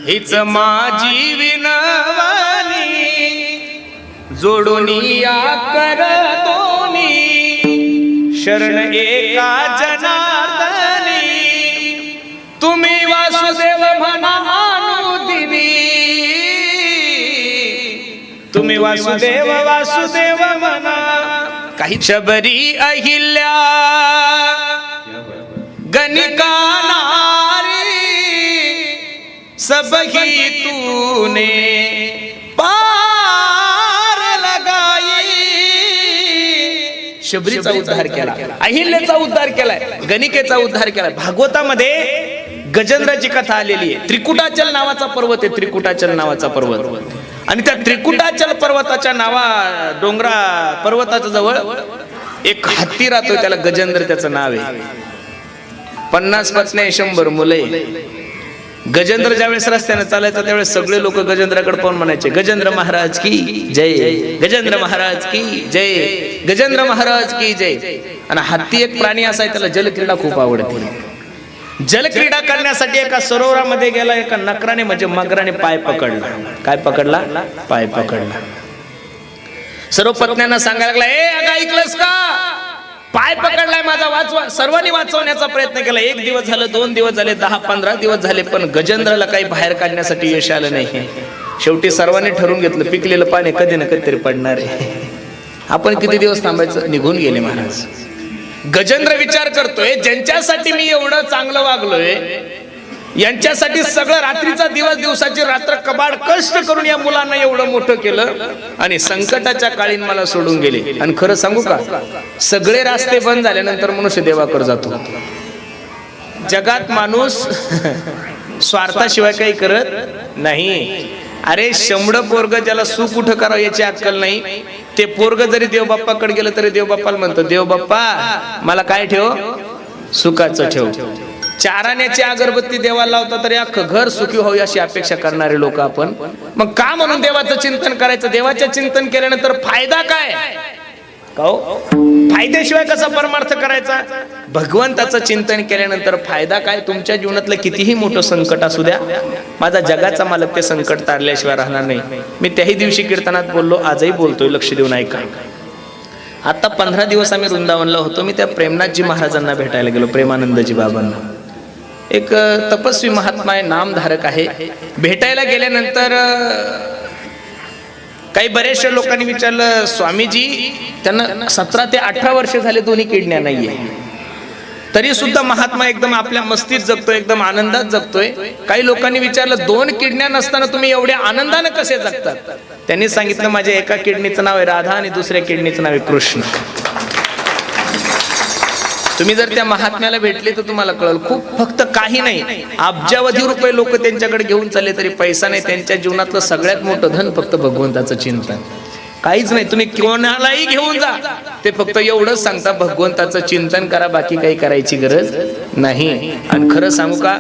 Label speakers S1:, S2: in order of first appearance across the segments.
S1: हीच माझी विनवणी जोडून या करतोनी शरण एका जनार्दनी तुम्ही वासुदेव म्हणा अनुदिनी तुम्ही वासुदेव वासुदेव म्हणा काही शबरी अहिल्या गणिका नारी सबही तूने पार लगाई शबरीचा उद्धार केला अहिल्याचा उद्धार केलाय गणिकेचा उद्धार केलाय भागवतामध्ये गजेंद्राची कथा आलेली आहे त्रिकुटाचल नावाचा पर्वत आहे त्रिकुटाचल नावाचा पर्वत आणि त्या त्रिकुटाचल पर्वताच्या डोंगरा पर्वताच्या जवळ एक हत्ती राहतोय त्याला गजेंद्र त्याचं नाव आहे 50 पत्नी 100 मुले गजेंद्र ज्यावेळेस रस्त्याने चालायचा त्यावेळेस सगळे लोक गजेंद्राकडे पाहून म्हणायचे गजेंद्र महाराज की जय गजेंद्र महाराज की जय गजेंद्र महाराज की जय आणि हत्ती एक प्राणी असा आहे त्याला जलक्रीडा खूप आवडते जलक्रीडा करण्यासाठी एका सरोवरामध्ये गेला एका नकराने म्हणजे मगराने पाय पकडला काय पकडला पाय पकडला सर्व पत्न्यांना सांगायला लागला ए अगं ऐकलंस का पाय पकडलाय माझा वाचवा सर्वांनी वाचवण्याचा प्रयत्न केला 1 दिवस झालं 2 दिवस झाले 10-15 दिवस झाले पण गजेंद्राला काही बाहेर काढण्यासाठी यश आलं नाही शेवटी सर्वांनी ठरवून घेतलं पिकलेलं पाणी कधी ना कधीतरी पडणार आहे आपण किती दिवस थांबायचं निघून गेले महाराज गजेंद्र विचार करतोय ज्यांच्यासाठी मी एवढं चांगलं वागलोय यांच्यासाठी सगळं रात्रीचा दिवस दिवसाची रात्र कबाड कष्ट करून या मुलांना एवढं मोठं केलं आणि संकटाच्या काळी मला सोडून गेले आणि खरं सांगू का सगळे रस्ते बंद झाल्यानंतर मनुष्य देवाकडे जातो जगात माणूस स्वार्थाशिवाय काही करत नाही अरे शंभर पोरग ज्याला सुख कुठं करावं याची अक्कल नाही ते पोरग जरी देवबाप्पाकडे गेलं तरी देवबाप्पाला म्हणतो देवबाप्पा मला काय ठेव सुखाचं ठेव चाराण्याची अगरबत्ती देवाला लावता तरी अख्खं घर सुखी व्हावी अशी अपेक्षा करणारे लोक आपण मग का म्हणून देवाचं चिंतन करायचं देवाचं चिंतन केल्यानंतर फायदा काय फायद्याशिवाय कसा परमार्थ करायचा भगवंताचं चिंतन केल्यानंतर फायदा काय तुमच्या जीवनातलं कितीही मोठं संकट असू द्या माझा जगाचा मालक ते संकट तारल्याशिवाय राहणार नाही मी त्याही दिवशी कीर्तनात बोललो आजही बोलतोय लक्ष देऊन ऐका आता 15 दिवस आम्ही वृंदावनला होतो मी त्या प्रेमनाथजी महाराजांना भेटायला गेलो प्रेमानंदजी बाबांना एक तपस्वी महात्मा आहे नामधारक आहे भेटायला गेल्यानंतर काही बरेचशा लोकांनी विचारलं स्वामीजी त्यांना 17 ते 18 वर्ष झाले दोन्ही किडण्या नाहीये तरी सुद्धा महात्मा एकदम आपल्या मस्तीत जगतोय एकदम आनंदात जगतोय काही लोकांनी विचारलं 2 किडण्या नसताना तुम्ही एवढ्या आनंदाने कसे जगतात त्यांनी सांगितलं माझ्या एका किडनीचं नाव आहे राधा आणि दुसऱ्या किडनीचं नाव आहे कृष्ण तुम्ही जर त्या महात्म्याला भेटले तर तुम्हाला कळेल खूप फक्त काही नाही अब्जावधी रुपये लोक त्यांच्याकडे घेऊन चालले तरी पैसा नाही त्यांच्या जीवनातलं सगळ्यात मोठं धन फक्त भगवंताचं चिंतन काहीच नाही तुम्ही कोणालाही घेऊन जा ते फक्त एवढंच सांगता भगवंताचं चिंतन करा बाकी काही करायची गरज नाही आणि खरं सांगू का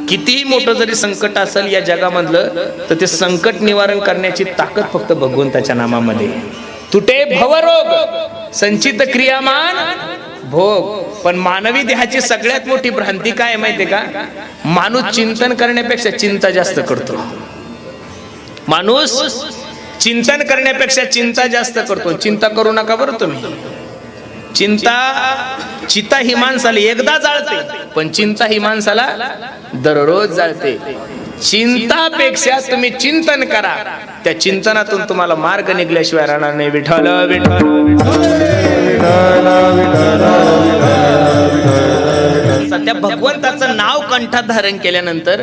S1: कितीही मोठं जरी संकट असेल या जगामधलं तर ते संकट निवारण करण्याची ताकद फक्त भगवंताच्या नामामध्ये तुटे भवरोग संचित क्रियामान भोग पण मानवी देहाची सगळ्यात मोठी भ्रांती काय माहितीये का माणूस चिंतन करण्यापेक्षा चिंता जास्त करतो माणूस चिंतन करण्यापेक्षा चिंता जास्त करतो चिंता करू नका बरं तुम्ही चिंता ही माणसाला एकदा जाळते पण चिंता ही माणसाला दररोज जाळते चिंतापेक्षा तुम्ही चिंतन करा त्या चिंतनातून तुम्हाला मार्ग निघल्याशिवाय राहणार नाही विठ्ठल सध्या भगवंताचं नाव कंठात धारण केल्यानंतर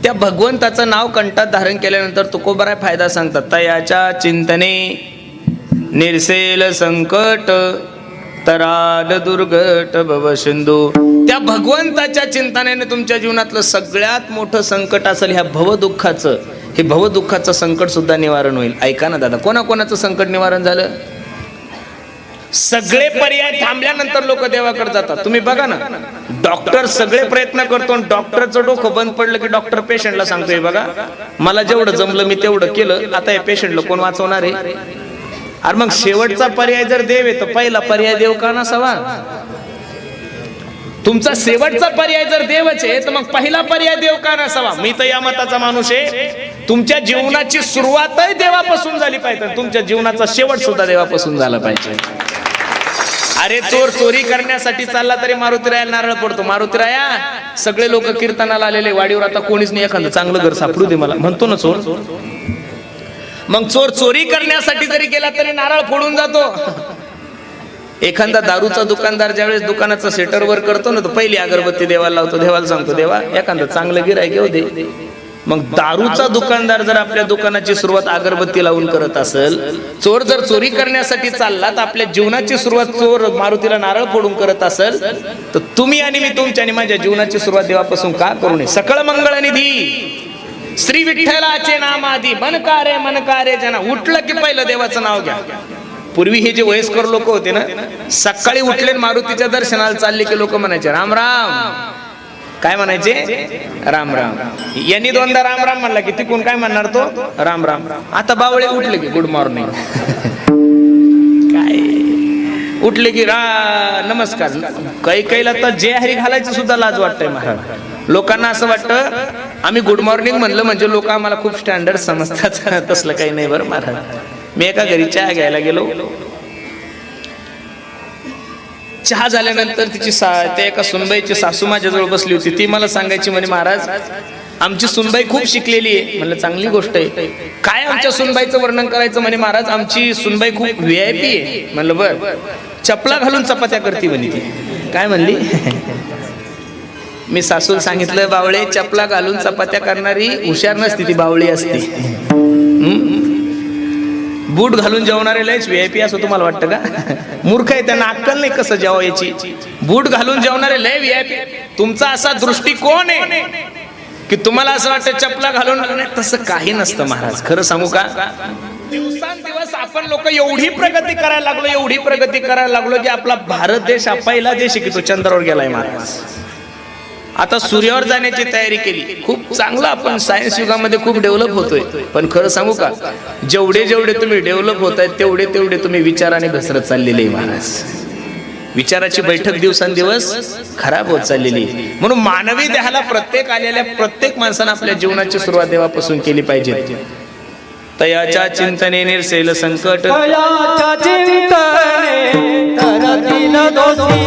S1: त्या भगवंताचं नाव कंठात धारण केल्यानंतर तुकोबाराय फायदा सांगतात तयाच्या चिंतने निर्सेल संकट तराल दुर्घट भव सिंधू त्या भगवंताच्या चिंतनाने तुमच्या जीवनातलं सगळ्यात मोठं संकट असेल ह्या भवदुःखाचं हे भवदुःखाचं संकट सुद्धा निवारण होईल ऐका ना दादा कोणाकोणाचं संकट निवारण झालं सगळे पर्याय थांबल्यानंतर लोक देवाकडे जातात तुम्ही बघा ना डॉक्टर सगळे प्रयत्न करतो डॉक्टरचं डोकं बंद पडलं की डॉक्टर पेशंटला सांगतोय बघा मला जेवढं जमलं मी तेवढं केलं आता या पेशंटला कोण वाचवणार आहे अरे मग शेवटचा पर्याय जर देव आहे तर पहिला पर्याय देव का नसावा तुमचा शेवटचा पर्याय जर देवच आहे तर मग पहिला पर्याय देव का नसावा? मी तर या मताचा माणूस आहे, तुमच्या जीवनाची सुरुवातही देवापासून झाली पाहिजे, तुमच्या जीवनाचा शेवट सुद्धा देवापासून झाला पाहिजे. अरे चोर चोरी करण्यासाठी चालला तरी मारुतीरायाला नारळ पडतो. मारुतीराया, सगळे लोक कीर्तनाला आलेले वाडीवर, आता कोणीच नाही, एखादं चांगलं घर सापडू दे मला, म्हणतो ना चोर. मग चोर चोरी करण्यासाठी जरी गेला तरी नारळ फोडून जातो. एखादा दारूचा दुकानदार ज्यावेळेस दुकानाचं सेटर वर करतो ना, तो पहिली अगरबत्ती देवाला लावतो, देवाला सांगतो देवा एखादं चांगलं गिऱ्हाईक घेऊ दे. मग दारूचा दुकानदार जर आपल्या दुकानाची सुरुवात अगरबत्ती लावून करत असेल, चोर जर चोरी करण्यासाठी चालला तर आपल्या जीवनाची सुरुवात चोर मारुतीला नारळ फोडून करत असेल, तर तुम्ही आणि मी तुमच्या आणि माझ्या जीवनाची सुरुवात देवापासून का करू नये? सकळ मंगळ निधी श्री विठ्ठलाचे नाम आधी मनकारे जना. उठलं की पहिलं देवाचं नाव घ्या. पूर्वी हे जे वयस्कर लोक होते ना, सकाळी उठले मारुतीच्या दर्शनाला चालले की लोक म्हणायचे राम राम. काय म्हणायचे? राम राम. यांनी दोनदा राम राम म्हणला की तिकून काय म्हणणार तो? राम राम. आता बावळे उठले की गुड मॉर्निंग. काय उठले की नमस्कार. कैला तर जय हरी घालायचं सुद्धा लाज वाटतंय महाराज. लोकांना असं वाटतं आम्ही गुड मॉर्निंग म्हणलं म्हणजे लोक आम्हाला खूप स्टँडर्ड समजतात. तसलं काही नाही बरं महाराज. मी एका घरी चहा घ्यायला गेलो. चहा झाल्यानंतर तिची त्या एका सुनबाईची सासू माझ्याजवळ बसली होती. ती मला सांगायची म्हणे महाराज आमची सुनबाई खूप शिकलेली आहे. म्हणलं चांगली गोष्ट आहे. काय आमच्या सुनबाईचं वर्णन करायचं? म्हणे महाराज आमची सुनबाई खूप VIP आहे. म्हणलं बर. चपला घालून चपात्या करते म्हणे ती. काय म्हणली? मी सासूला सांगितलं बावळे चपला घालून चपात्या करणारी हुशार नसती, ती बावळी असते. बूट घालून जेवणारे लयच VIP असं तुम्हाला वाटतं का? मूर्ख आहे, त्यांना अक्कल नाही कसं जेवायची. बूट घालून जेवणारे लय VIP. तुमचा असा दृष्टिकोन आहे की तुम्हाला असं वाटतं चपला घालून. तसं काही नसतं महाराज. खरं सांगू का, दिवसांदिवस आपण लोक एवढी प्रगती करायला लागलो की आपला भारत देश हा पहिला देश आहे की तो चंद्रावर गेलाय महाराज. आता सूर्यावर जाण्याची तयारी केली. खूप चांगलं आपण सायन्स युगामध्ये खूप डेव्हलप होतोय. पण खरं सांगू का, जेवढे तुम्ही डेव्हलप होताय तेवढे तुम्ही विचाराने घसरत चाललेले महाराज. विचाराची बैठक दिवसांदिवस खराब होत चाललेली. म्हणून मानवी देहाला प्रत्येक माणसानं आपल्या जीवनाची सुरुवात देवापासून केली पाहिजे. तयाच्या चिंतने निर्सेल संकट, तयाच्या चिंतने तरतील दोषी,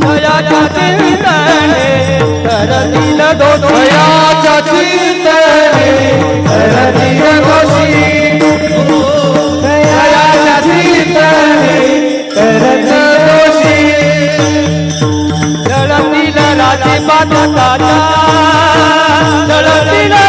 S1: तयाच्या चिंतने तरतील दोषी, तयाच्या चिंतने तरतील दोषी, तयाच्या चिंतने तरतील दोषी, जळतील राजपाटाचा, जळतील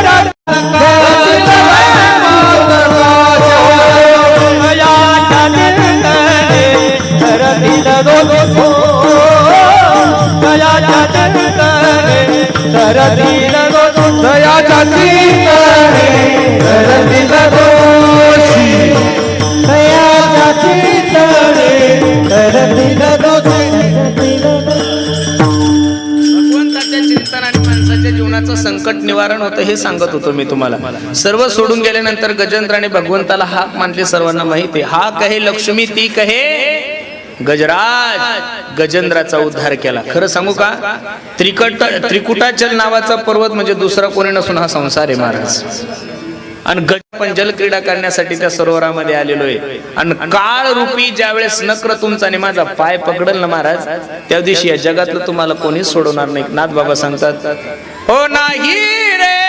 S1: संकट निवारण होतं हे सांगत होतो मी तुम्हाला. सर्व सोडून गेल्यानंतर गजेंद्राने भगवंताला हाक मानली. सर्वांना माहिती आहे. हा कहे लक्ष्मी ती कहे गजराज. गजेंद्राचा उद्धार केला. खरं सांगू का, त्रिकुटाचल नावाचा पर्वत म्हणजे दुसरा कोणी नसून हा संसार आहे महाराज. आणि पण जलक्रीडा करण्यासाठी त्या सरोवरामध्ये आलेलो आहे. आणि काळ रूपी ज्यावेळेस नक्र तुमचा आणि माझा पाय पकडल ना महाराज, त्या दिवशी या जगातलं तुम्हाला कोणीच सोडवणार नाही. नाथ बाबा सांगतात हो नाही रे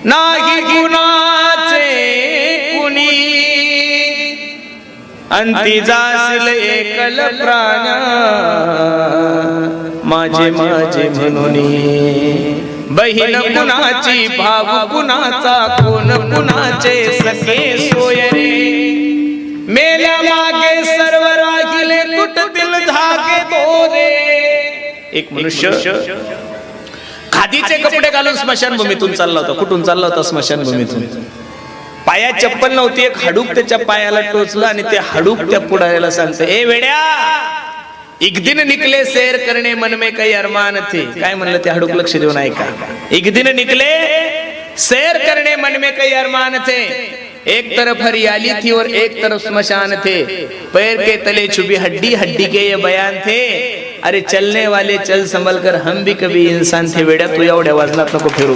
S1: नाही कुणाचे कुणी, अंती जासिल एकल प्राण माझे म्हणून. बहीण कुणाची भाऊ कुणाचा, कोण कुणाचे सखे सोय रे. मेल्या मागे सर्व राहिले तुटतील धागे दोरे. एक मनुष्य खादीचे कपडे घालून स्मशानभूमीतून चालला होता. कुठून चालला होता? स्मशानभूमीतून. पायात चप्पल नव्हती. एक हाडूक त्याच्या पायाला टोचलं आणि ते हाडूक त्या पुढाऱ्याला सांगतं ए वेड्या, एक दिन निकले सैर करणे मन में काही अरमान थे. काय म्हणलं ते हाडूक? लक्ष देऊन ऐका. एक दिन निकले सैर करणे मन में काही अरमान थे. एक तरफ हरियाली थी और एक तरफ स्मशान थे, पैर के तले छुपी हड्डी हड्डी के ये बयान थे, अरे चलने वाले चल संभल कर हम भी कभी इंसान थे. वेड्या तू एवढ्या वजनात नको फिरू.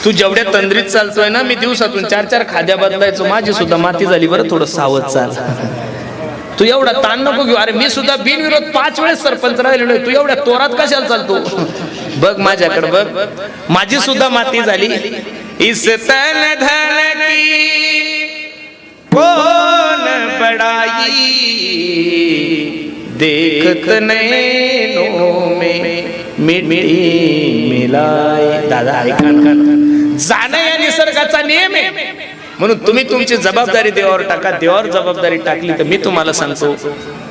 S1: तू जेवढ्या तंद्रीत चालतोय ना, मी दिवसातून 4-4 खाद्या बदलायचो, माझी सुद्धा माती झाली बरं, थोडं सावध चाल. तू एवढा ताण नको घेऊ. अरे मी सुद्धा बिनविरोध 5 वेळेस सरपंच राहिलेलो, तू एवढ्या तोरात कशाला चालतो. बघ माझ्याकडे बघ, माझी सुद्धा माती झाली. इस तन धन की कौन बड़ाई, देखत नैनों में मिट्टी मिलाई. दादा ऐका ना, जाणं या निसर्गाचा नियम आहे, म्हणून तुम्ही तुमची जबाबदारी देवावर टाका. देवावर जबाबदारी टाकली तर मी तुम्हाला सांगतो,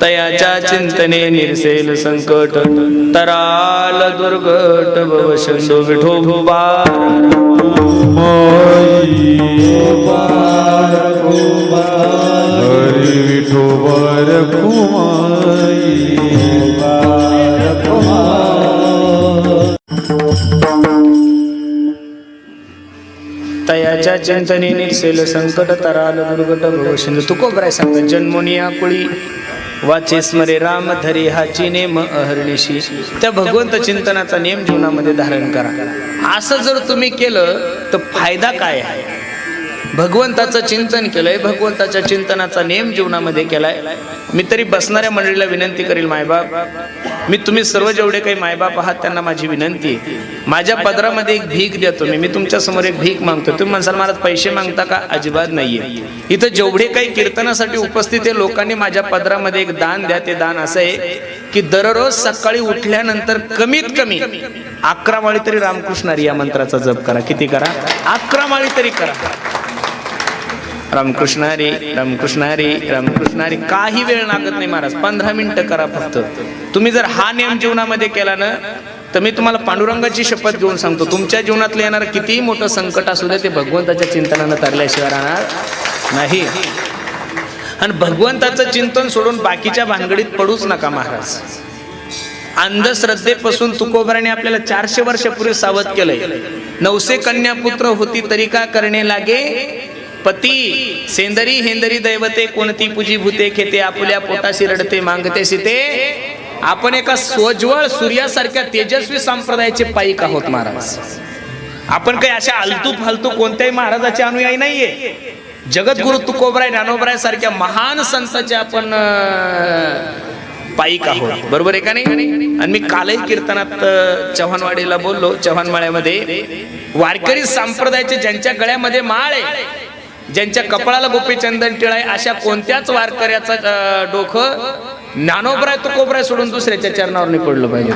S1: तयाच्या चिंतने निरसेल संकट, तराल दुर्घट भवशंदो विठोबा.
S2: हरी विठोबार
S1: तयाच्या चिंतने निरसेल संकट, तराल दुर्घट भवशंदो. तुकोबराय सांगतो, जन्मोनिया कुळी वाचे स्मरे राम धरे हाची नेम अहर्निशी. त्या भगवंत चिंतनाचा नियम जीवनामध्ये धारण करा. असं जर तुम्ही केलं तर फायदा काय आहे. भगवंताचं चिंतन केलंय, भगवंताच्या चिंतनाचा नियम जीवनामध्ये केलाय. मी तरी बसणाऱ्या मंडळीला विनंती करेल, मायबाप, मी तुम्ही सर्व जेवढे काही मायबाप आहात त्यांना माझी विनंती आहे, माझ्या पदरामध्ये एक भीक देतो. मी तुमच्या समोर एक भीक मागतो. तुम्ही म्हणसाल महाराज पैसे मागता का? अजिबात नाहीये. इथं जेवढे काही कीर्तनासाठी उपस्थित आहे लोकांनी माझ्या पदरामध्ये एक दान द्या. ते दान असं आहे की दररोज सकाळी उठल्यानंतर कमीत कमी 11 माळी तरी रामकृष्ण हरी या मंत्राचा जप करा. किती करा? 11 माळी तरी करा. रामकृष्ण हरी, रामकृष्ण हरी, रामकृष्ण हरी. काही वेळ लागत नाही महाराज, 15 मिनिटं करा फक्त. तुम्ही जर हा नियम जीवनामध्ये केला ना, तर मी तुम्हाला पांडुरंगाची शपथ घेऊन सांगतो, तुमच्या जीवनातलं येणारं कितीही मोठं संकट असू दे, ते भगवंताच्या चिंतनानं तरल्याशिवाय राहणार नाही. आणि भगवंताचं चिंतन सोडून बाकीच्या भानगडीत पडूच नका महाराज. अंधश्रद्धेपासून तुकोबराने आपल्याला 400 वर्षापूर्वी सावध केलंय. 900 कन्या पुत्र होती तरी का करणे लागे पती, सेंदरी हेंदरी दैवते कोणती पूजी भूते खेते, आपुल्या पोटाशी रडते मागते सीते. आपण एका सोज्वळ सूर्यासारख्या तेजस्वी संप्रदायाचे पाईक आहोत महाराज. आपण काही अशा आलतू फालतू कोणत्याही महाराजाचे अनुयायी नाहीये. जगद्गुरु तुकोबराय ज्ञानोबराय सारख्या महान संतांचे आपण पाईक आहोत. बरोबर आहे का नाही? आणि मी कालही कीर्तनात चव्हाणवाडीला बोललो, चव्हाणमाळ्यामध्ये वारकरी संप्रदायाचे ज्यांच्या गळ्यामध्ये माळ आहे, ज्यांच्या कपाळाला गोपी चंदन टिळा आहे, अशा कोणत्याच वारकऱ्याचा डोकं ज्ञानोबराय तुकोबराय सोडून दुसऱ्याच्या चरणावर नाही पडलं पाहिजे.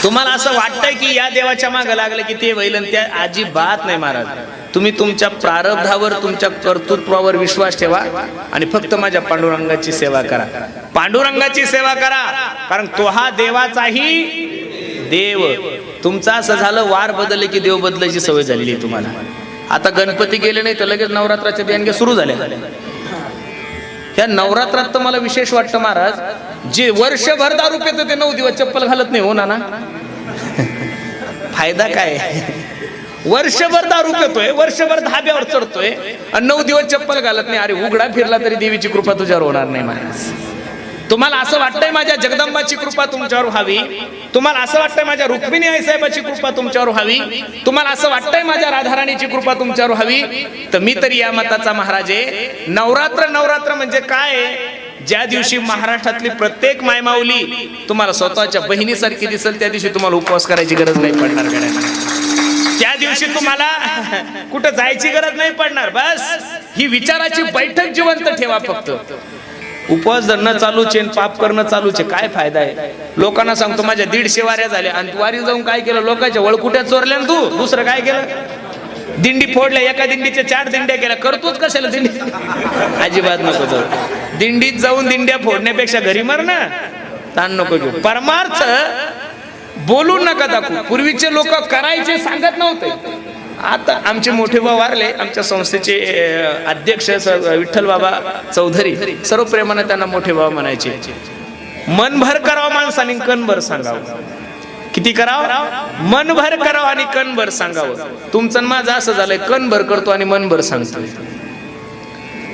S1: तुम्हाला असं वाटतंय की या देवाच्या मागे लागलं की ते होईल, त्या अजिबात नाही महाराज. तुम्ही तुमच्या प्रारब्धावर, तुमच्या कर्तृत्वावर विश्वास ठेवा आणि फक्त माझ्या पांडुरंगाची सेवा करा. पांडुरंगाची सेवा करा, कारण तो हा देवाचाही देव. तुमचं असं झालं, वार बदलले की देव बदलायची सवय झालेली आहे तुम्हाला. आता गणपती गेले नाही तर लगेच नवरात्राच्या देणग्या सुरू झाल्या. या नवरात्रात तर मला विशेष वाटतं महाराज, जे वर्षभर दारू पितो ते 9 दिवस चप्पल घालत नाही. हो ना फायदा काय? वर्षभर दारू पितोय, वर्षभर धाब्यावर चढतोय आणि 9 दिवस चप्पल घालत नाही. अरे उघडा फिरला तरी देवीची कृपा तुझ्यावर होणार नाही महाराज. तुम्हाला असं वाटतंय माझ्या जगदंबाची कृपा तुमच्यावर व्हावी, तुम्हाला असं वाटतंय माझ्या रुक्मिणी आईसाहेबाची कृपा तुमच्यावर व्हावी, तुम्हाला असं वाटतंय माझ्या राधाराणीची कृपा तुमच्यावर व्हावी, तर मी तरी या मताचा महाराज आहे. नवरात्र म्हणजे काय? ज्या दिवशी महाराष्ट्रातली प्रत्येक मायमाऊली तुम्हाला स्वतःच्या बहिणीसारखी दिसेल, त्या दिवशी तुम्हाला उपवास करायची गरज नाही पडणार. त्या दिवशी तुम्हाला कुठं जायची गरज नाही पडणार. बस ही विचाराची बैठक जिवंत ठेवा. फक्त उपवास धरणं चालूच आहे, पाप करणं चालूच आहे, काय फायदा आहे? लोकांना सांगतो माझ्या 150 वाऱ्या झाल्या आणि तू वारी जाऊन काय केलं? लोकांच्या वळकुट्या चोरल्या ना तू. दुसरं काय केलं? दिंडी फोडल्या, एका दिंडीच्या 4 दिंड्या केल्या. करतोच कशाला दिंडी? अजिबात नको जाऊ. दिंडीत जाऊन दिंड्या फोडण्यापेक्षा घरी मर ना, ताण नको घेऊ. परमार्थ बोलू नका दाखवू. पूर्वीचे लोक करायचे सांगत नव्हते. आता आमचे मोठे भाऊ वारले, आमच्या संस्थेचे अध्यक्ष विठ्ठल बाबा चौधरी, सर्व प्रेमाने त्यांना मोठे भाऊ म्हणायचे. मनभर करावं माणसाने, कणभर सांगावं. किती करावं? मनभर करावं आणि कणभर सांगावं. तुमचं माझं असं झालंय, कणभर करतो आणि मनभर सांगतो.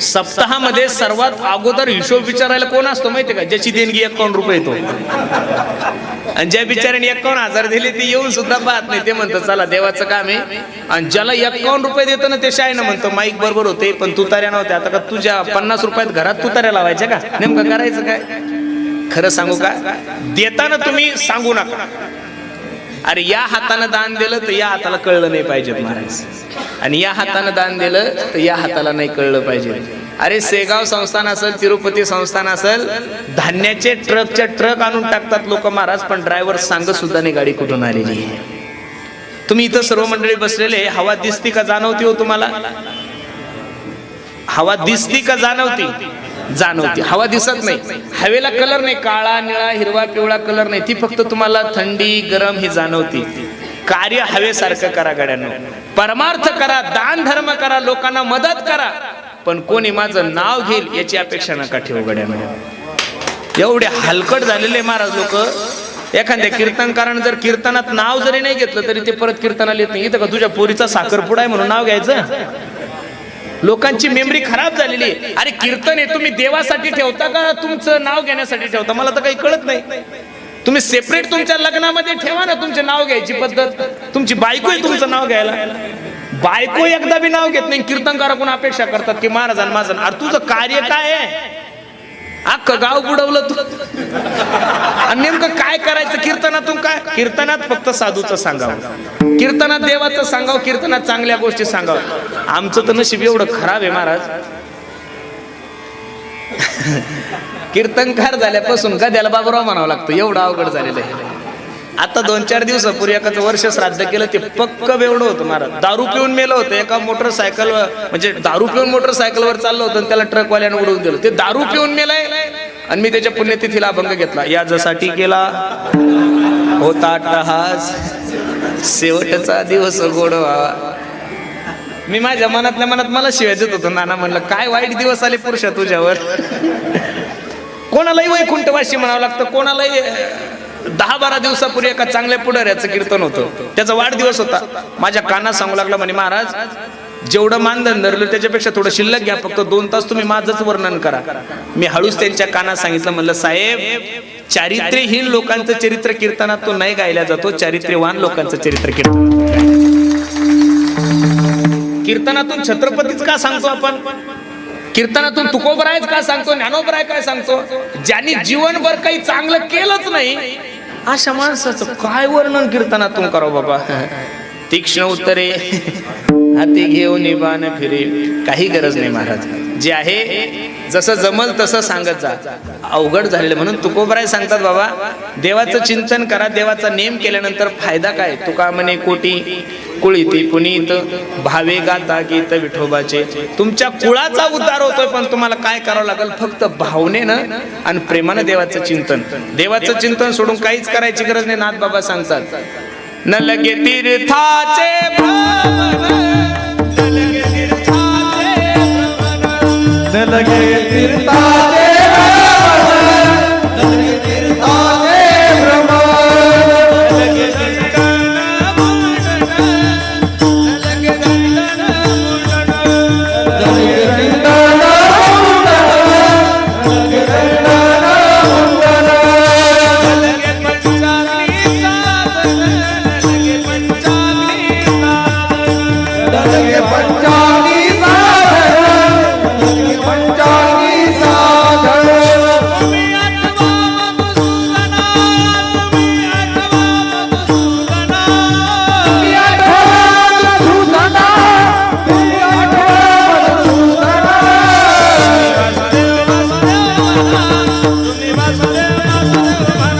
S1: सप्ताहामध्ये सर्वात अगोदर हिशोब विचारायला कोण असतो माहितीये का? ज्याची देणगी 51 रुपये येतो. आणि ज्या बिचाऱ्याने 51,000 दिले ते येऊन सुद्धा पाहत नाही. ते म्हणतं चला देवाचं काम आहे. आणि ज्याला 51 रुपये देतो ना ते शायनं म्हणतं माईक बरोबर होते पण तुतार्या नव्हत्या. आता का तुझ्या 50 रुपयात घरात तुतार्या लावायच्या का? नेमकं करायचं काय? खरं सांगू का, देताना तुम्ही सांगू नका अरे या हातानं दान दिलं तर या हाताला कळलं नाही पाहिजे महाराज, आणि या हातानं दान दिलं तर या हाताला नाही कळलं पाहिजे. अरे शेगाव संस्थान असेल, तिरुपती संस्थान असेल, धान्याचे ट्रकच्या ट्रक आणून टाकतात लोक महाराज, पण ड्रायव्हर सांगत सुद्धा नाही गाडी कुठून आलेली आहे. तुम्ही इथं सर्व मंडळी बसलेले, हवा दिसती का जाणवती हो तुम्हाला? हवा दिसती का जाणवती? जाणवती. हवा दिसत नाही, हवेला कलर नाही, काळा निळा हिरवा पिवळा कलर नाही, ती फक्त तुम्हाला थंडी गरम ही जाणवती. कार्य हवेसारखं करा गड्यांनो, परमार्थ करा, दान धर्म करा, लोकांना मदत करा, पण कोणी माझं नाव घेईल याची अपेक्षा नका ठेवू गड्यांनो. एवढे हलकट झालेले महाराज लोक. एखाद्या कीर्तनकारानं जर कीर्तनात नाव जरी नाही घेतलं तरी ते परत कीर्तनाला येत नाही. इथं का तुझ्या पोरीचा साखरपुडा आहे म्हणून नाव घ्यायचं? लोकांची मेमरी खराब झालेली आहे. अरे कीर्तन हे तुम्ही देवासाठी ठेवता का तुमचं नाव घेण्यासाठी ठेवता? मला तर काही कळत नाही. तुम्ही सेपरेट तुमच्या लग्नामध्ये ठेवा ना तुमचे नाव घ्यायची पद्धत. तुमची बायको आहे तुमचं नाव घ्यायला, बायको एकदा बी नाव घेत नाही. कीर्तनकाराकडून अपेक्षा करतात की महाराजांना माझं. अरे तुझं कार्य काय आहे? अख्खं गाव बुडवलं तू, आणि नेमकं काय करायचं कीर्तनातून? काय कीर्तनात फक्त साधूचं सांगावं, कीर्तनात देवाचं सांगावं, कीर्तनात चांगल्या गोष्टी सांगावं. आमचं तर नशीब एवढं खराब आहे महाराज. कीर्तनकार झाल्यापासून गद्याला बाबूराव म्हणावं लागतं, एवढं अवघड झालेलं आहे. आता 2-4 दिवसापूर्वी एकाचं वर्ष श्राद्ध केलं, ते पक्क बेवडं होतं महाराज. दारू पिऊन मेलं होतं. एका मोटरसायकल, म्हणजे दारू पिऊन मोटरसायकलवर चाललं होतं आणि त्याला ट्रकवाल्यानं उडवून दिलं. ते दारू पिऊन मेलंय आणि मी त्याच्या पुण्यतिथीला अभंग घेतला. याच्यासाठी केला होता अट्टहास, शेवटचा दिवस गोड व्हावा. मी माझ्या मनातल्या मनात मला शिव्या देत होतो. नाना म्हणलं काय वाईट दिवस आले पुरुषा तुझ्यावर. कोणालाही वैकुंठवासी म्हणावं लागतं, कोणालाही. 10-12 दिवसापूर्वी एका चांगल्या पुढाऱ्याचं कीर्तन होतं, त्याचा वाढदिवस होता. माझ्या कानात सांगू लागला, म्हणे महाराज जेवढं मानधन धरलं त्याच्यापेक्षा थोडं शिल्लक घ्या, फक्त 2 तास तुम्ही माझंच वर्णन करा. मी हळूच त्यांच्या कानात सांगितलं, म्हणलं साहेब चारित्र्यहीन लोकांचं चरित्र कीर्तनात तो नाही गायला जातो, चारित्र्यवान लोकांचं चरित्र कीर्तनातून छत्रपतीच का सांगतो आपण? कीर्तनातून तुकोबरायच का सांगतो? ज्ञानोबराय काय सांगतो? ज्यांनी जीवनभर काही चांगलं केलंच नाही अशा माणसाचं काय वर्णन कीर्तनातून करावं बाबा? तीक्ष्ण उत्तरे हाती घेऊन बाण फिरे, काही गरज नाही महाराज. जे आहे जसं जमल तसं सांगत जा. अवघड झालेलं म्हणून तुकोबराय सांगतात, बाबा देवाचं चिंतन करा, देवाचा नेम केल्यानंतर फायदा काय? तुका म्हणे कोटी कुळीती पुनीत भावे गाता गीत विठोबाचे. तुमच्या कुळाचा उद्धार होतोय, पण तुम्हाला काय करावं लागेल? फक्त भावनेनं आणि प्रेमानं देवाचं चिंतन. देवाचं चिंतन सोडून काहीच करायची गरज नाही. नाथ बाबा सांगतात, न लगे तीर्थाचे भ्रमण, न लगे तीर्थाचे भ्रमण, न लगे तीर्थाचे भ्रमण, न लगे तीर्थाचे भ्रमण, न लगे दंडन मुंडन, न लगे दंडन मुंडन, न लगे दंडन मुंडन, न लगे दंडन मुंडन, न लगे पंचाग्नी साधन, न लगे पंचाग्नी साधन, न लगे पंचाग्नी साधन, न लगे पंचाग्नी साधन. तुम्ही आठवा मधुसूदना, तुम्ही आठवा मधुसूदना, तुम्ही आठवा मधुसूदना, तुम्ही आठवा मधुसूदना. तुम्ही वासुदेव वासुदेव म्हणा,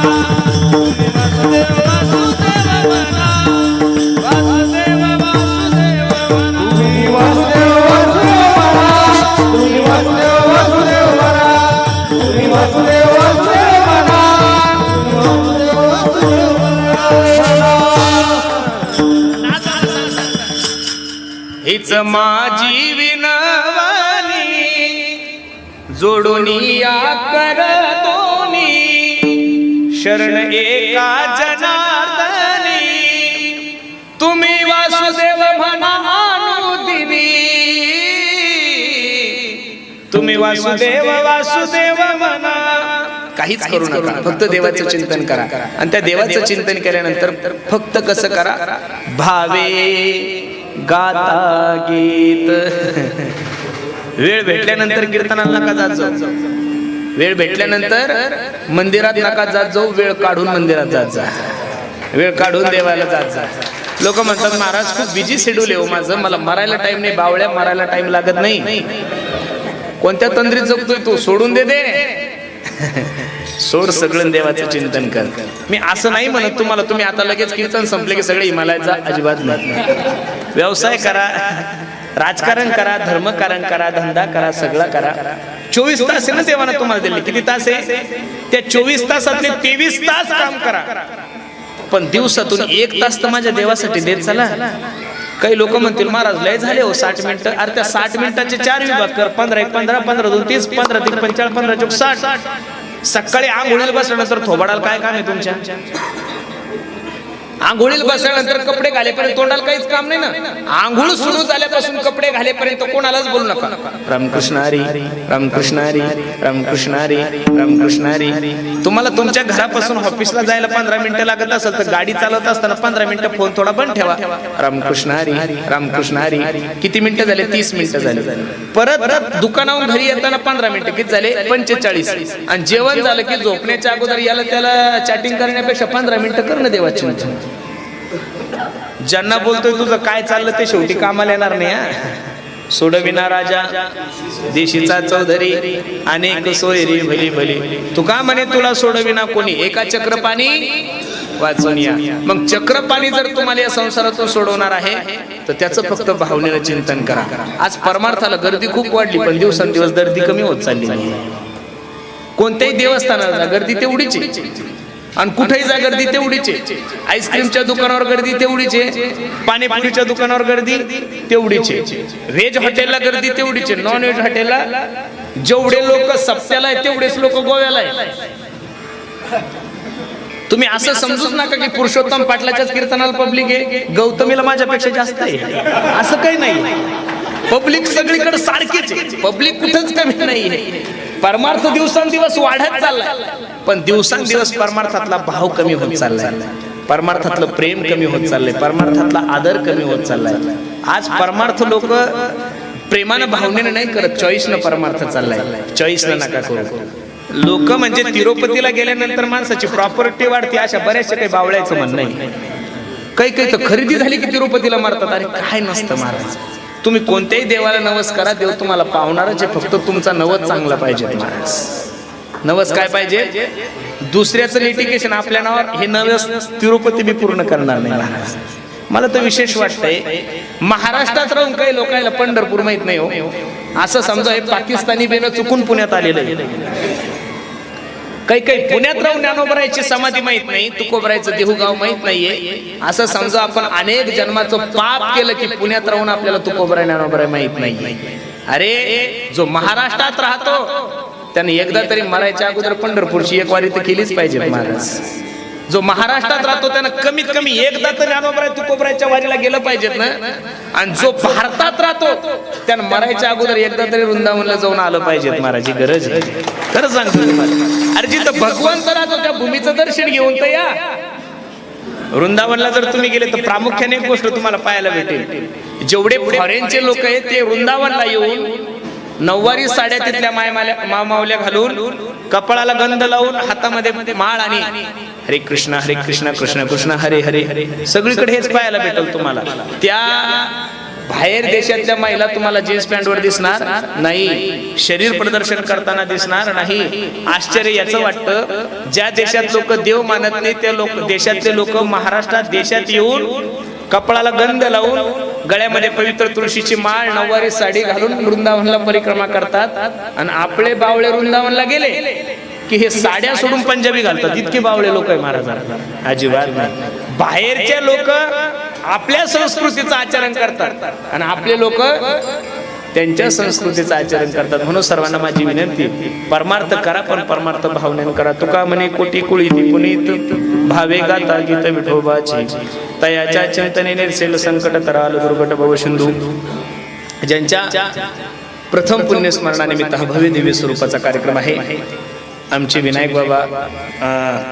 S1: तुम्ही वासुदेव वासुदेव म्हणा, वासुदेव वासुदेव म्हणा, तुम्ही वासुदेव वासुदेव म्हणा, तुम्ही वासुदेव वासुदेव म्हणा, तुम्ही वासुदेव वासुदेव म्हणा, तुम्ही वासुदेव वासुदेव म्हणा. हीच माझी विनवणी जोडून या करतोनी, शरण एका जनार्दनी वासुदेव वासुदेव म्हणा, काहीच करू नका, फक्त देवाचं चिंतन करा. आणि त्या देवाचं चिंतन केल्यानंतर फक्त कसं करा, भावे गाता गीत. वेळ भेटल्यानंतर कीर्तनाला नका जात जाऊ, वेळ भेटल्यानंतर मंदिरात नका जात जाऊ, वेळ काढून मंदिरात जात जा, वेळ काढून देवाला जात जा. लोक म्हणतात महाराज खूप बिझी शेड्यूल आहे हो माझं, मला मरायला टाइम नाही. बावळ्या, मरायला टाइम लागत नाही. कोणत्या तंद्रीत जगतोय तू? सोडून दे सोड सगळं, देवाचं चिंतन कर. मी असं नाही म्हणत तुम्हाला तुम्ही आता लगेच कीर्तन संपले की सगळे हिमालयात जा, अजिबात नाही. व्यवसाय करा, राजकारण करा, धर्मकारण करा, धंदा करा, सगळं करा. 24 तास आहे ना देवानं तुम्हाला दिले. किती तास आहे? त्या 24 तासातले 23 तास काम करा, पण दिवसातून 1 तास तर माझ्या देवासाठी देत चला. काही लोक म्हणतील महाराज लय झाले हो 60 मिनिटं. अरे त्या 60 मिनिटाचे 4 विभाग कर. 15 1 15, 15 2 30, 15 3 45, 15 4 60. सकाळी आंघोळीला बसल्यानंतर थोबाडाला काय काम आहे तुमच्या? आंघोळीला बसल्यानंतर कपडे घालेपर्यंत तोंडाला काहीच काम नाही ना. आंघोळ सुरू झाल्यापासून कपडे घालेपर्यंत कोणालाच बोलू नका. रामकृष्ण हरी, रामकृष्ण हरी, रामकृष्ण हरी, रामकृष्ण हरी. तुम्हाला तुमच्या घरापासून ऑफिसला जायला 15 मिनिटं लागत असेल तर गाडी चालवत असताना 15 मिनिटं फोन थोडा बंद ठेवा. रामकृष्ण हरी, रामकृष्ण हरी. किती मिनिटं झाले? 30 मिनिटं झाले. परत दुकानावरून घरी येताना 15 मिनिटं किती झाले? 45. आणि जेवण झालं की झोपण्याच्या अगोदर याला त्याला चॅटिंग करण्यापेक्षा 15 मिनिटं करणं देवाची. ज्यांना बोलतोय तुझं काय चाललं ते शेवटी कामाला येणार नाही. सोडविना राजा देशीचा चौधरी, अनेक सोयरी भली भली. तू का म्हणे तुला सोडविना कोणी, एका चक्रपाणी वाचून या. मग चक्रपाणी जर तुम्हाला या संसारातून सोडवणार आहे तर त्याचं फक्त भावनेनं चिंतन करा. आज परमार्थाला गर्दी खूप वाढली, पण दिवसेंदिवस गर्दी कमी होत चालली नाही. कोणत्याही देवस्थानाला गर्दी तेवढीच आहे, आणि कुठेही जा गर्दी तेवढीच आहे. आईस्क्रीमच्या दुकानावर गर्दी तेवढीच आहे, पाणीपुरीच्या दुकानावर गर्दी तेवढीच आहे, व्हेज हॉटेलला गर्दी तेवढीच आहे, नॉन व्हेज हॉटेलला जेवढे लोक सप्त्याला आहे तेवढेच लोक गोव्याला आहे. तुम्ही असं समजूच नका की पुरुषोत्तम पाटलाच्याच कीर्तनाला पब्लिक आहे, गौतमीला माझ्यापेक्षा जास्त आहे, असं काही नाही. पब्लिक सगळीकडे सारखीच आहे, पब्लिक कुठंच कमी नाही. परमार्थ दिवसांदिवस वाढत चाललाय, पण दिवसांदिवस परमार्थातला भाव कमी होत चाललाय, परमार्थातलं प्रेम कमी होत चाललंय, परमार्थातला आदर कमी होत चाललाय. आज परमार्थ लोक प्रेमानं भावनेनं नाही करत, चॉईसनं परमार्थ चाललाय. चॉईसनं नका करू. लोक म्हणजे तिरुपतीला गेल्यानंतर माणसाची प्रॉपर्टी वाढते, अशा बऱ्याचशा काही बावळ्याचं म्हणणं नाही. काही काही तर खरेदी झाली की तिरुपतीला मारतात. अरे काय नसतं महाराज, तुम्ही कोणत्याही देवाला नवस करा, देव तुम्हाला पावणारच आहे. फक्त तुमचा नवस चांगला पाहिजे महाराज. नवस काय पाहिजे? दुसऱ्याचं लिटिगेशन आपल्या नावावर, हे नवस तिरुपती मी पूर्ण करणार नाही महाराज. मला तर विशेष वाटतंय, महाराष्ट्रात राहून काही लोकांना पंढरपूर माहित नाही हो. असं समजा हे पाकिस्तानी बेन चुकून पुण्यात आलेलं आहे. काही काही पुण्यात राहून ज्ञानोबरायची समाधी माहित नाही, तुकोबरायचं देहूगाव माहित नाहीये. असं समजा आपण अनेक जन्माचं पाप केलं की पुण्यात राहून आपल्याला तुकोबराय ज्ञानोबराय माहित नाही. अरे जो महाराष्ट्रात राहतो त्याने एकदा तरी मरायच्या अगोदर पंढरपूरची एक वारी तर केलीच पाहिजे महाराज. जो महाराष्ट्रात राहतो त्यानं कमीत कमी एकदा तर ज्ञानोबराय तुकोबरायच्या वारीला गेलं पाहिजेत ना. आणि जो भारतात राहतो त्यानं मरायच्या अगोदर एकदा तरी वृंदावनला जाऊन आलं पाहिजेत महाराजची गरज आहे. खरं सांगतो तुम्हाला. अरे जिथं भगवंत राहतो त्या भूमीचं दर्शन घेऊन तर या. वृंदावनला जर तुम्ही गेले तर प्रामुख्याने एक गोष्ट तुम्हाला पाहायला भेटेल, जेवढे फॉरेनचे लोक आहेत ते वृंदावनला येऊन नऊवारी साड्या तिथल्या मामावल्या घालून, कपाळाला गंध लावून, हातामध्ये माळ आणि हरे कृष्ण कृष्ण कृष्ण हरे हरे, सगळीकडे हेच पाहायला भेटेल तुम्हाला. त्या बाहेर देशातल्या महिला तुम्हाला जीन्स पॅन्टवर दिसणार नाही, शरीर प्रदर्शन करताना दिसणार नाही. आश्चर्य याचं वाटतं, ज्या देशात लोक देव मानत नाही त्या देशातले लोक महाराष्ट्रात देशात येऊन कपाळाला गंध लावून, गळ्यामध्ये पवित्र तुळशीची माळ, नऊवारी साडी घालून वृंदावनला परिक्रमा करतात. आणि आपले बावळे वृंदावनला गेले की हे साड्या सोडून पंजाबी घालतात. इतके बावळे लोक आहे महाराज. अजिबात नाही. बाहेरचे लोक आपल्या संस्कृतीचं आचरण करतात आणि आपले लोक त्यांच्या संस्कृतीचं आचरण करतात. म्हणून सर्वांना माझी विनंती, परमार्थ करा पण परमार्थ भावनेने करा. तुका म्हणे कोटी कुळीती पुनीत, भावे गाता गीत विठोबाची, तयाच्या चिंतने निर्सेल संकट कराल दुर्गट भव सिंधू. ज्यांच्या प्रथम पुण्यस्मरणानिमित्त हा भव्य दिव्य स्वरूपाचा कार्यक्रम आहे. आमचे विनायक बाबा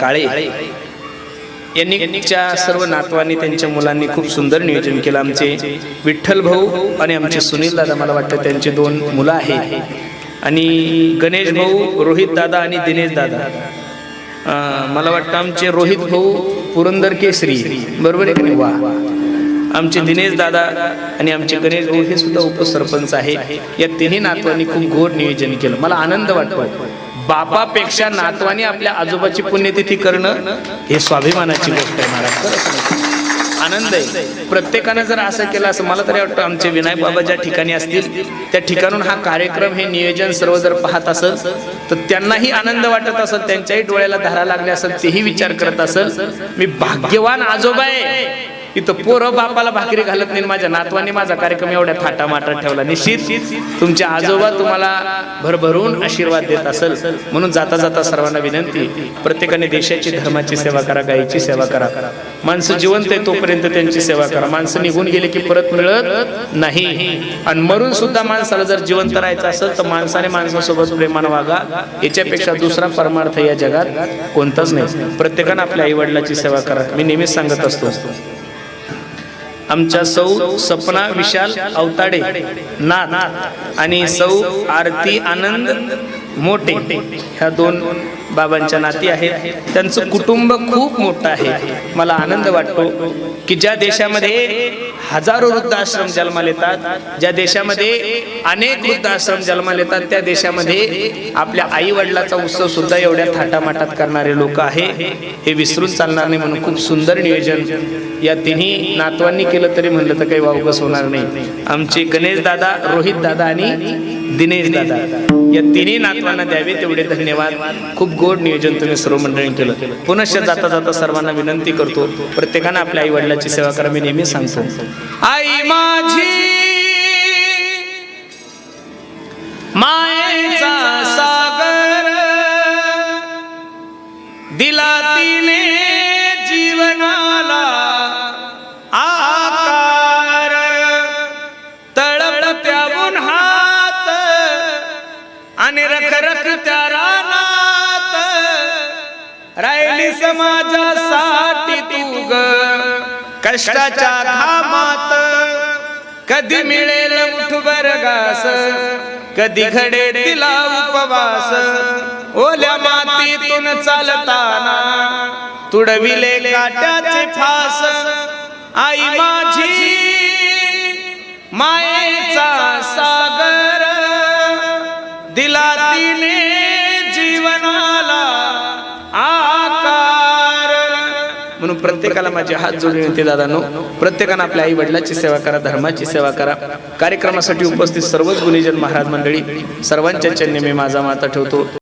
S1: काळे यांनीच्या सर्व नातवांनी त्यांच्या मुलांनी खूप सुंदर नियोजन केलं. आमचे विठ्ठल भाऊ आणि आमचे सुनील दादा, मला वाटतं त्यांचे 2 मुलं आहेत, आणि गणेश भाऊ, रोहित दादा आणि दिनेश दादा. मला वाटतं आमचे रोहित भाऊ पुरंदर केसरी, बरोबर आहे की नाही? वा. आमचे दिनेश दादा आणि आमचे गणेश भाऊ हे सुद्धा उपसरपंच आहे. या तिन्ही नातवांनी खूप गोड नियोजन केलं. मला आनंद वाटतो, बापापेक्षा नातवानी आपल्या आजोबाची पुण्यतिथी करणं हे स्वाभिमानाची गोष्ट आहे महाराज. खरंच आनंद आहे. प्रत्येकानं जर असं केलं, असं मला तरी वाटतं आमचे विनायक बाबा ज्या ठिकाणी असतील त्या ठिकाणून हा कार्यक्रम, हे नियोजन सर्व जर पाहत असेल तर त्यांनाही आनंद वाटत असेल, त्यांच्याही डोळ्याला धारा लागल्या असेल, तेही विचार करत असेल मी भाग्यवान आजोबा आहे, इथं पोरं बापाला भाकरी घालत नाही, माझ्या नातवाने माझा कार्यक्रम एवढ्या थाटामाटात ठेवला. निश्चित तुमचे आजोबा तुम्हाला भरभरून आशीर्वाद देत असेल. म्हणून जाता जाता सर्वांना विनंती, प्रत्येकाने देशाची, धर्माची सेवा करा, गायीची सेवा करा. माणसं जिवंत आहे तोपर्यंत त्यांची सेवा करा. माणसं निघून गेले की परत मिळत नाही, आणि मरून सुद्धा माणसाला जर जिवंत राहायचं असेल तर माणसाने माणसासोबत प्रेमानं वागा. याच्यापेक्षा दुसरा परमार्थ या जगात कोणताच नाही. प्रत्येकानं आपल्या आई वडिलाची सेवा करा. मी नेहमीच सांगत असतो, आमच्या सौ सपना विशाल अवताडे नाथ आणि सौ आरती आनंद मोठे, ह्या 2 बाबांच्या नाती आहेत. त्यांचं कुटुंब खूप मोठं आहे. मला आनंद वाटतो की ज्या देशामध्ये हजारो वृद्धाश्रम जन्माला येतात, ज्या देशामध्ये अनेक वृद्धाश्रम जन्माला येतात, त्या देशामध्ये आपल्या आई वडिलाचा उत्सव सुद्धा एवढ्या थाटामाटात करणारे लोक आहे. हे विसरून चालणार नाही. म्हणून खूप सुंदर नियोजन या तिन्ही नातवांनी केलं, तरी म्हणलं तर काही वावगस होणार नाही. आमचे गणेश दादा, रोहित दादा आणि दिनेश दादा, या तिन्ही नातवांना द्यावे तेवढे धन्यवाद. खूप गोड नियोजन तुम्ही सर्व मंडळी केलं. पुनश्च जाता जाता सर्वांना विनंती करतो, प्रत्येकानं आपल्या आई वडिलाची सेवा करा. मी नेहमी सांगतो, आई माझी मायेचा सागर दिला तिने जीवनाला आकार, तळपत्या उन्हात आणि रखरखत्या रानात राहिली समाजासाठी तू ग. कष्टाच्या घामात कधी मिळेल मुठभर घास, कधी घडे तिला उपवास. ओल्या मातीतून चालताना तुडविले काट्याचे फास. आई माझी मायेचा सागर दिला तिने जीवनाला आकार. म्हणून प्रत्येकाला माझे हात जोडून विनंती दादांनो, प्रत्येकानं आपल्या आई वडिलाची सेवा करा, धर्माची सेवा करा. कार्यक्रमासाठी उपस्थित सर्वच गुणीजन महाराज मंडळी सर्वांच्या चरणी मी माझा माथा ठेवतो.